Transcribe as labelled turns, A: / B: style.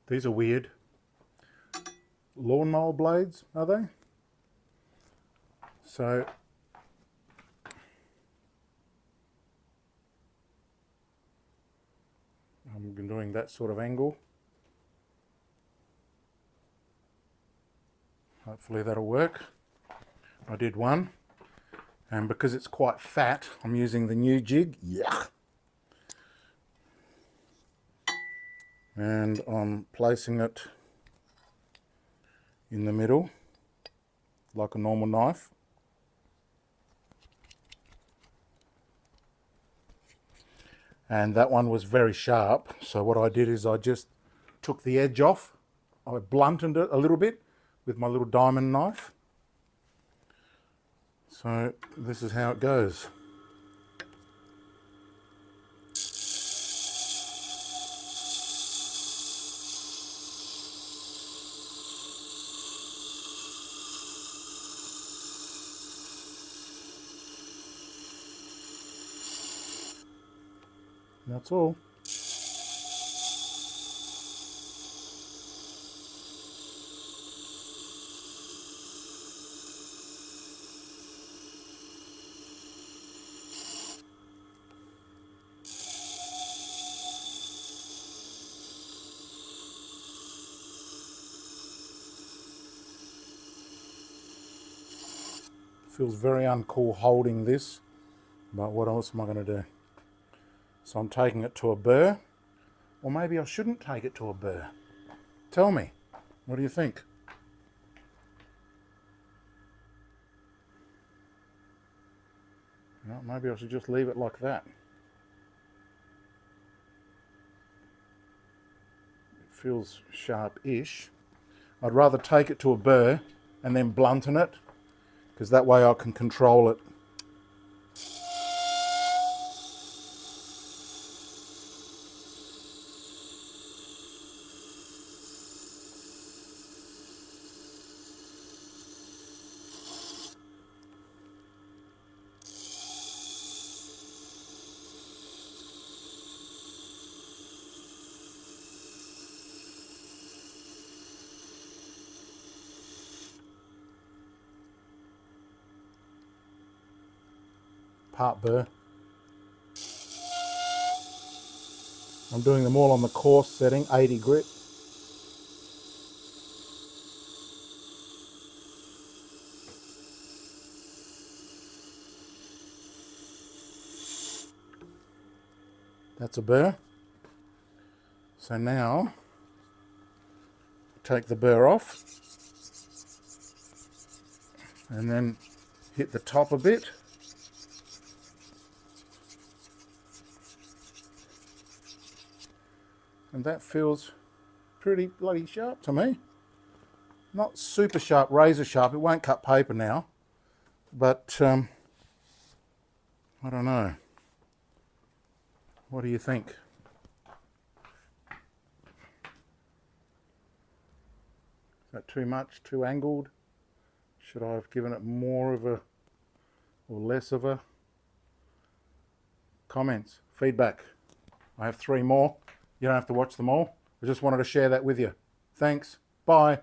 A: These are weird. Lawnmower blades, are they? So I'm doing that sort of angle. Hopefully that'll work. I did one, and because it's quite fat, I'm using the new jig. Yeah. And I'm placing it in the middle like a normal knife. And that one was very sharp, so what I did is I just took the edge off. I blunted it a little bit with my little diamond knife. So this is how it goes. That's all. Feels very uncool holding this, but what else am I going to do? So I'm taking it to a burr, or maybe I shouldn't take it to a burr. Tell me, what do you think? No, maybe I should just leave it like that. It feels sharp-ish. I'd rather take it to a burr and then blunten it, because that way I can control it. Part burr. I'm doing them all on the coarse setting, 80 grit. That's a burr. So now, take the burr off and then hit the top a bit. And that feels pretty bloody sharp to me. Not super sharp, razor sharp. It won't cut paper now, but I don't know. What do you think? Is that too much, too angled? Should I have given it more of a, or less of a? Comments, feedback. I have 3 more. You don't have to watch them all. I just wanted to share that with you. Thanks. Bye.